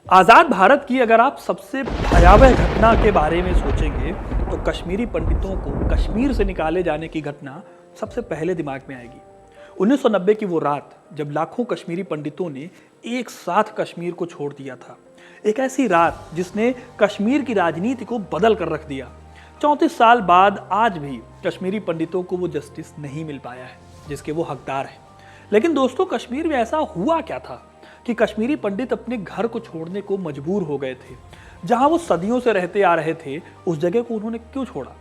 आज़ाद भारत की अगर आप सबसे भयावह घटना के बारे में सोचेंगे तो कश्मीरी पंडितों को कश्मीर से निकाले जाने की घटना सबसे पहले दिमाग में आएगी। 1990 की वो रात जब लाखों कश्मीरी पंडितों ने एक साथ कश्मीर को छोड़ दिया था। एक ऐसी रात जिसने कश्मीर की राजनीति को बदल कर रख दिया। 34 साल बाद आज भी कश्मीरी पंडितों को वो जस्टिस नहीं मिल पाया है जिसके वो हकदार हैं। लेकिन दोस्तों, कश्मीर में ऐसा हुआ क्या था कि कश्मीरी पंडित अपने घर को छोड़ने को मजबूर हो गए थे? जहां वो सदियों से रहते आ रहे थे, उस जगह को उन्होंने क्यों छोड़ा?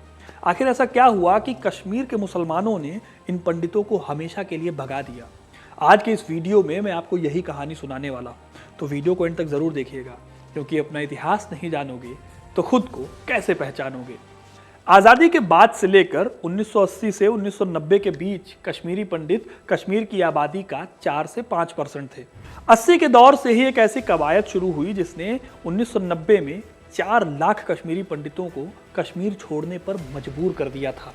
आखिर ऐसा क्या हुआ कि कश्मीर के मुसलमानों ने इन पंडितों को हमेशा के लिए भगा दिया? आज के इस वीडियो में मैं आपको यही कहानी सुनाने वाला हूं, तो वीडियो को एंड तक जरूर देखिएगा, क्योंकि अपना इतिहास नहीं जानोगे तो खुद को कैसे पहचानोगे। आज़ादी के बाद से लेकर 1980 से 1990 के बीच कश्मीरी पंडित कश्मीर की आबादी का 4 से 5% थे। 80 के दौर से ही एक ऐसी कवायद शुरू हुई जिसने 1990 में 4 लाख कश्मीरी पंडितों को कश्मीर छोड़ने पर मजबूर कर दिया था।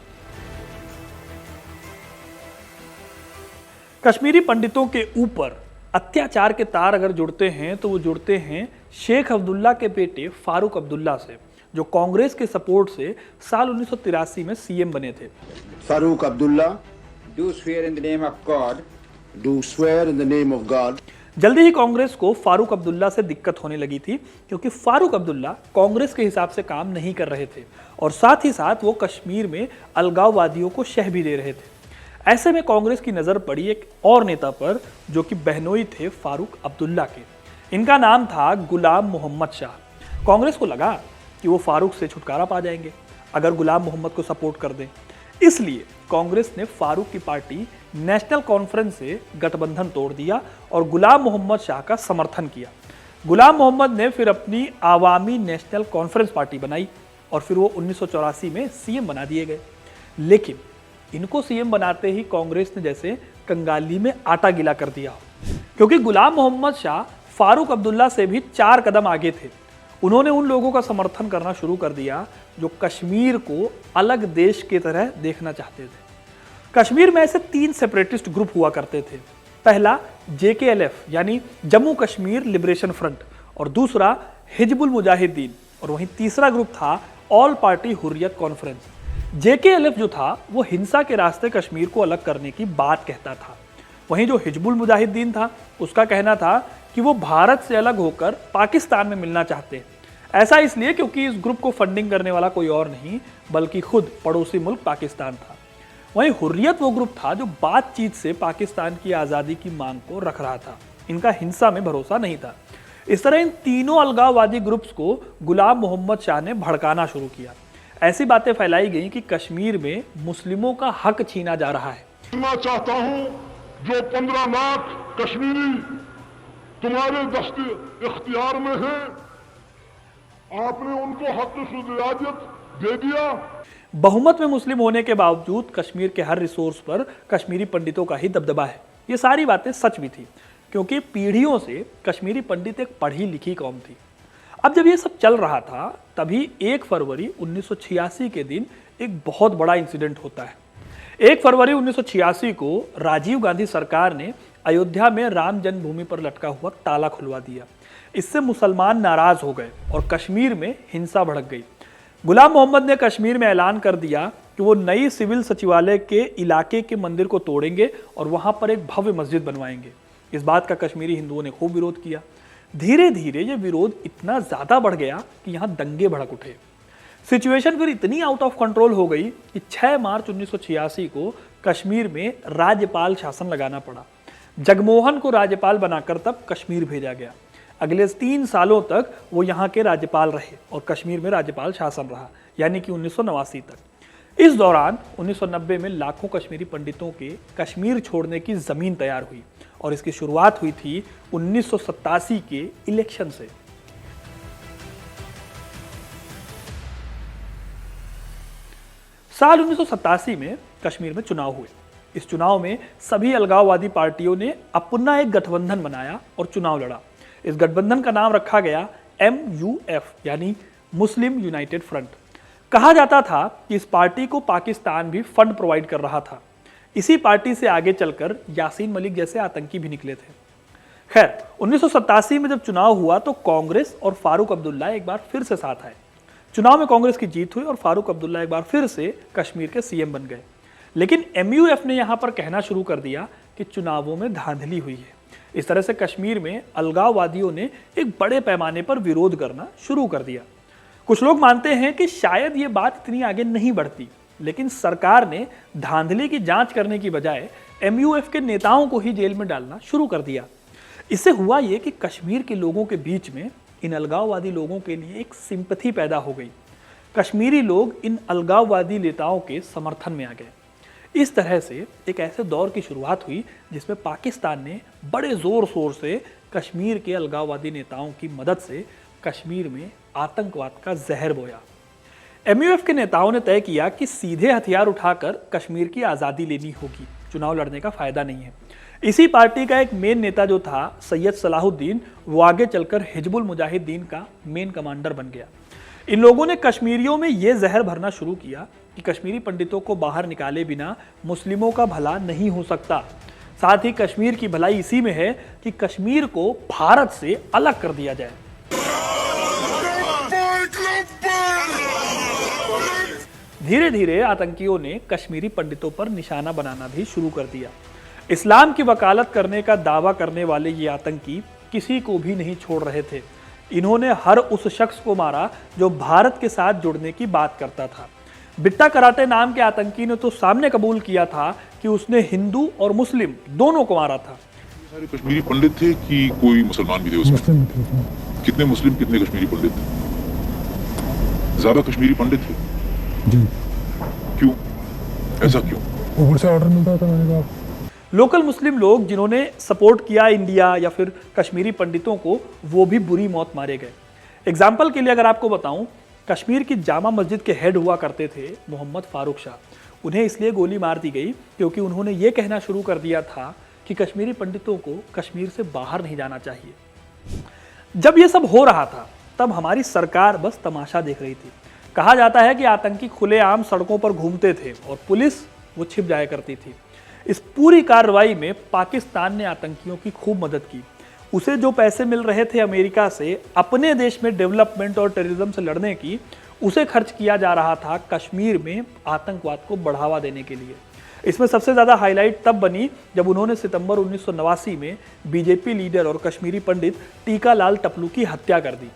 कश्मीरी पंडितों के ऊपर अत्याचार के तार अगर जुड़ते हैं तो वो जुड़ते हैं शेख अब्दुल्ला के बेटे फारूक अब्दुल्ला से, जो कांग्रेस के सपोर्ट से साल 1983 में सीएम बने थे। Farooq Abdullah Do swear in the name of God. Do swear in the name of God. जल्दी ही कांग्रेस को फारूक अब्दुल्ला से दिक्कत होने लगी थी, क्योंकि फारूक अब्दुल्ला कांग्रेस के हिसाब से काम नहीं कर रहे थे और साथ ही साथ वो कश्मीर में अलगाववादियों को शह भी दे रहे थे। ऐसे में कांग्रेस की नजर पड़ी एक और नेता पर, जो कि बहनोई थे फारूक अब्दुल्ला के। इनका नाम था गुलाम मोहम्मद शाह। कांग्रेस को लगा कि वो फारूक से छुटकारा पा जाएंगे अगर गुलाम मोहम्मद को सपोर्ट कर दें। इसलिए कांग्रेस ने फारूक की पार्टी नेशनल कॉन्फ्रेंस से गठबंधन तोड़ दिया और गुलाम मोहम्मद शाह का समर्थन किया। गुलाम मोहम्मद ने फिर अपनी आवामी नेशनल कॉन्फ्रेंस पार्टी बनाई और फिर वो 1984 में सीएम बना दिए गए। लेकिन इनको सीएम बनाते ही कांग्रेस ने जैसे कंगाली में आटा गीला कर दिया, क्योंकि गुलाम मोहम्मद शाह फारूक अब्दुल्ला से भी 4 कदम आगे थे। उन्होंने उन लोगों का समर्थन करना शुरू कर दिया जो कश्मीर को अलग देश की तरह देखना चाहते थे। कश्मीर में ऐसे 3 सेपरेटिस्ट ग्रुप हुआ करते थे। पहला JKLF यानी जम्मू कश्मीर लिबरेशन फ्रंट, और दूसरा हिजबुल मुजाहिदीन, और वहीं तीसरा ग्रुप था all party Hurriyat conference. JKLF जो था वो हिंसा के रास्ते कश्मीर को अलग करने की बात कहता था। वहीं जो हिजबुल मुजाहिदीन था उसका कहना था कि वो भारत से अलग होकर पाकिस्तान में मिलना चाहते हैं। ऐसा इसलिए क्योंकि इस ग्रुप को फंडिंग करने वाला कोई और नहीं बल्कि खुद पड़ोसी मुल्क पाकिस्तान था। वहीं हुर्रियत वो ग्रुप था जो बातचीत से पाकिस्तान की आज़ादी की मांग को रख रहा था। इनका हिंसा में भरोसा नहीं था। इस तरह इन तीनों अलगाववादी ग्रुप्स को गुलाम मोहम्मद शाह ने भड़काना शुरू किया। ऐसी बातें फैलाई गई कि कश्मीर में मुस्लिमों का हक छीना जा रहा है। मैं चाहता हूं जो 15 लाख कश्मीरी तुम्हारे दस्ते इख्तियार में हैं, आपने उनको हक इजाजत दे दिया। बहुमत में मुस्लिम होने के बावजूद कश्मीर के हर रिसोर्स पर कश्मीरी पंडितों का ही दबदबा है। ये सारी बातें सच भी थी, क्योंकि पीढ़ियों से कश्मीरी पंडित एक पढ़ी लिखी कौम थी। अब जब ये सब चल रहा था तभी 1 फरवरी 1986 के दिन एक बहुत बड़ा इंसिडेंट होता है। 1 फरवरी 1986 को राजीव गांधी सरकार ने अयोध्या में राम जन्मभूमि पर लटका हुआ ताला खुलवा दिया। इससे मुसलमान नाराज हो गए और कश्मीर में हिंसा भड़क गई। गुलाम मोहम्मद ने कश्मीर में ऐलान कर दिया कि वो नई सिविल सचिवालय के इलाके के मंदिर को तोड़ेंगे और वहां पर एक भव्य मस्जिद बनवाएंगे। इस बात का कश्मीरी हिंदुओं ने खूब विरोध किया। धीरे धीरे ये विरोध इतना ज्यादा बढ़ गया कि यहाँ दंगे भड़क उठे। सिचुएशन फिर इतनी आउट ऑफ कंट्रोल हो गई कि 6 मार्च 1986 को कश्मीर में राज्यपाल शासन लगाना पड़ा। जगमोहन को राज्यपाल बनाकर तब कश्मीर भेजा गया। अगले 3 सालों तक वो यहाँ के राज्यपाल रहे और कश्मीर में राज्यपाल शासन रहा, यानी कि 1989 तक। इस दौरान 1990 में लाखों कश्मीरी पंडितों के कश्मीर छोड़ने की जमीन तैयार हुई और इसकी शुरुआत हुई थी 1987 के इलेक्शन से। साल 1987 में कश्मीर में चुनाव हुए। इस चुनाव में सभी अलगाववादी पार्टियों ने अपना एक गठबंधन बनाया और चुनाव लड़ा। इस गठबंधन का नाम रखा गया MUF यानी मुस्लिम यूनाइटेड फ्रंट। कहा जाता था कि इस पार्टी को पाकिस्तान भी फंड प्रोवाइड कर रहा था। इसी पार्टी से आगे चलकर यासीन मलिक जैसे आतंकी भी निकले थे। खैर 1987 में जब चुनाव हुआ तो कांग्रेस और फारूक अब्दुल्ला एक बार फिर से साथ आए। चुनाव में कांग्रेस की जीत हुई और फारूक अब्दुल्ला एक बार फिर से कश्मीर के सीएम बन गए। लेकिन MUF ने यहां पर कहना शुरू कर दिया कि चुनावों में धांधली हुई है। इस तरह से कश्मीर में अलगाववादियों ने एक बड़े पैमाने पर विरोध करना शुरू कर दिया। कुछ लोग मानते हैं कि शायद ये बात इतनी आगे नहीं बढ़ती, लेकिन सरकार ने धांधली की जांच करने की बजाय MUF के नेताओं को ही जेल में डालना शुरू कर दिया। इससे हुआ ये कि कश्मीर के लोगों के बीच में इन अलगाववादी लोगों के लिए एक सिंपैथी पैदा हो गई। कश्मीरी लोग इन अलगाववादी नेताओं के समर्थन में आ गए। इस तरह से एक ऐसे दौर की शुरुआत हुई जिसमें पाकिस्तान ने बड़े जोर शोर से कश्मीर के अलगाववादी नेताओं की मदद से कश्मीर में आतंकवाद का जहर बोया। MUF के नेताओं ने तय किया कि सीधे हथियार उठाकर कश्मीर की आज़ादी लेनी होगी, चुनाव लड़ने का फायदा नहीं है। इसी पार्टी का एक मेन नेता जो था सैयद सलाहुद्दीन, वो आगे चलकर हिजबुल मुजाहिदीन का मेन कमांडर बन गया। इन लोगों ने कश्मीरियों में ये जहर भरना शुरू किया कि कश्मीरी पंडितों को बाहर निकाले बिना मुस्लिमों का भला नहीं हो सकता। साथ ही कश्मीर की भलाई इसी में है कि कश्मीर को भारत से अलग कर दिया जाए। धीरे धीरे आतंकियों ने कश्मीरी पंडितों पर निशाना बनाना भी शुरू कर दिया। इस्लाम की वकालत करने का दावा करने वाले ये आतंकी किसी को भी नहीं छोड़ रहे थे। इन्होंने हर उस शख्स को मारा जो भारत के साथ जुड़ने की बात करता था। बिट्टा कराटे नाम के आतंकी ने तो सामने कबूल किया था कि उसने हिंदू और मुस्लिम दोनों को मारा था। सारे कश्मीरी पंडित थे कि कोई मुसलमान भी थे उसमें? कितने मुस्लिम कितने कश्मीरी पंडित थे? ज्यादा कश्मीरी पंडित थे जी। क्यों? ऐसा क्यों? ऊपर से ऑर्डर मिलता था, मैंने कहा। लोकल मुस्लिम लोग जिन्होंने सपोर्ट किया इंडिया या फिर कश्मीरी पंडितों को, वो भी बुरी मौत मारे गए। एग्जाम्पल के लिए अगर आपको बताऊं, कश्मीर की जामा मस्जिद के हेड हुआ करते थे मोहम्मद फारूक शाह। उन्हें इसलिए गोली मार दी गई क्योंकि उन्होंने ये कहना शुरू कर दिया था कि कश्मीरी पंडितों को कश्मीर से बाहर नहीं जाना चाहिए। जब ये सब हो रहा था तब हमारी सरकार बस तमाशा देख रही थी। कहा जाता है कि आतंकी खुलेआम सड़कों पर घूमते थे और पुलिस वो छिप जाया करती थी। इस पूरी कार्रवाई में पाकिस्तान ने आतंकियों की खूब मदद की। उसे जो पैसे मिल रहे थे अमेरिका से अपने देश में डेवलपमेंट और टेररिज्म से लड़ने की, उसे खर्च किया जा रहा था कश्मीर में आतंकवाद को बढ़ावा देने के लिए। इसमें सबसे ज़्यादा हाईलाइट तब बनी जब उन्होंने सितंबर 1989 में बीजेपी लीडर और कश्मीरी पंडित टीका लाल टपलू की हत्या कर दी।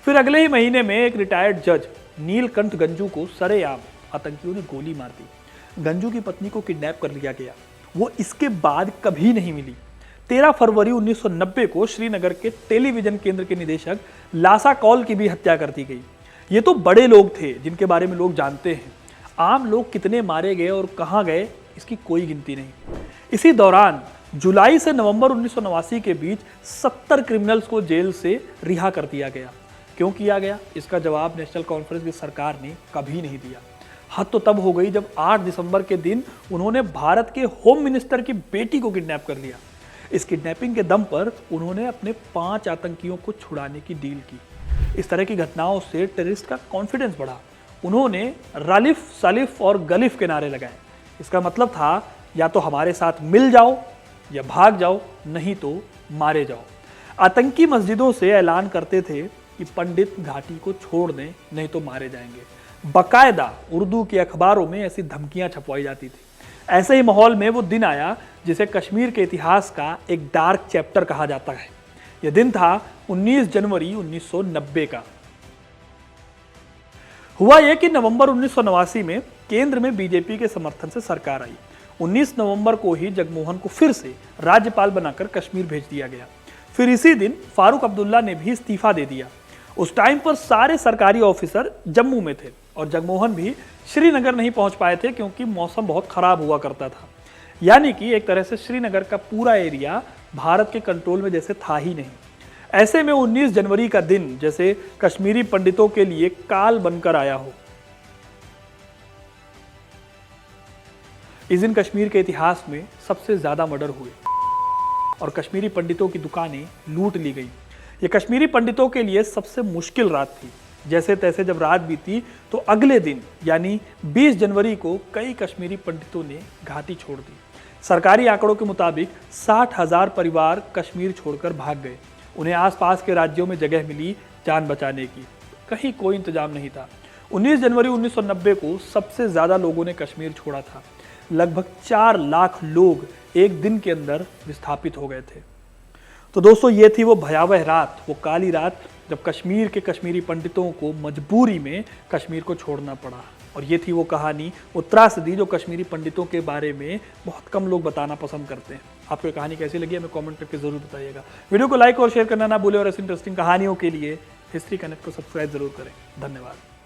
फिर अगले ही महीने में एक रिटायर्ड जज नीलकंठ गंजू को सरेआम आतंकियों ने गोली मार दी। गंजू की पत्नी को किडनैप कर लिया गया। वो इसके बाद कभी नहीं मिली। 13 फरवरी 1990 को श्रीनगर के टेलीविजन केंद्र के निदेशक लासा कौल की भी हत्या कर दी गई। ये तो बड़े लोग थे जिनके बारे में लोग जानते हैं। आम लोग कितने मारे गए और कहां गए, इसकी कोई गिनती नहीं। इसी दौरान जुलाई से नवंबर 1989 के बीच 70 क्रिमिनल्स को जेल से रिहा कर दिया गया। क्यों किया गया, इसका जवाब नेशनल कॉन्फ्रेंस की सरकार ने कभी नहीं दिया। हद तो तब हो गई जब 8 दिसंबर के दिन उन्होंने भारत के होम मिनिस्टर की बेटी को किडनैप कर लिया। इस किडनैपिंग के दम पर उन्होंने अपने 5 आतंकियों को छुड़ाने की डील की। इस तरह की घटनाओं से टेररिस्ट का कॉन्फिडेंस बढ़ा। उन्होंने रालिफ, सलिफ और गलिफ के नारे लगाए। इसका मतलब था या तो हमारे साथ मिल जाओ या भाग जाओ, नहीं तो मारे जाओ। आतंकी मस्जिदों से ऐलान करते थे कि पंडित घाटी को छोड़ दें, नहीं तो मारे जाएंगे। बाकायदा उर्दू के अखबारों में ऐसी धमकियां छपवाई जाती थी। ऐसे ही माहौल में वो दिन आया जिसे कश्मीर के इतिहास का एक डार्क चैप्टर कहा जाता है। यह दिन था 19 जनवरी 1990 का। हुआ यह कि नवंबर 1989 में केंद्र में बीजेपी के समर्थन से सरकार आई। 19 नवंबर को ही जगमोहन को फिर से राज्यपाल बनाकर कश्मीर भेज दिया गया। फिर इसी दिन फारूक अब्दुल्ला ने भी इस्तीफा दे दिया। उस टाइम पर सारे सरकारी ऑफिसर जम्मू में थे और जगमोहन भी श्रीनगर नहीं पहुंच पाए थे क्योंकि मौसम बहुत खराब हुआ करता था। यानी कि एक तरह से श्रीनगर का पूरा एरिया भारत के कंट्रोल में जैसे था ही नहीं। ऐसे में 19 जनवरी का दिन जैसे कश्मीरी पंडितों के लिए काल बनकर आया हो। इस दिन कश्मीर के इतिहास में सबसे ज्यादा मर्डर हुए और कश्मीरी पंडितों की दुकानें लूट ली गई। ये कश्मीरी पंडितों के लिए सबसे मुश्किल रात थी। जैसे तैसे जब रात बीती तो अगले दिन यानी 20 जनवरी को कई कश्मीरी पंडितों ने घाटी छोड़ दी। सरकारी आंकड़ों के मुताबिक 60,000 परिवार कश्मीर छोड़कर भाग गए। उन्हें आसपास के राज्यों में जगह मिली जान बचाने की, कहीं कोई इंतजाम नहीं था। 19 जनवरी 1990 को सबसे ज्यादा लोगों ने कश्मीर छोड़ा था। लगभग 4 लाख लोग एक दिन के अंदर विस्थापित हो गए थे। तो दोस्तों, ये थी वो भयावह रात, वो काली रात जब कश्मीर के कश्मीरी पंडितों को मजबूरी में कश्मीर को छोड़ना पड़ा। और ये थी वो कहानी, वो त्रासदी जो कश्मीरी पंडितों के बारे में बहुत कम लोग बताना पसंद करते हैं। आपको ये कहानी कैसी लगी हमें कमेंट करके जरूर बताइएगा। वीडियो को लाइक और शेयर करना ना भूलें और ऐसी इंटरेस्टिंग कहानियों के लिए हिस्ट्री कनेक्ट को सब्सक्राइब जरूर करें। धन्यवाद।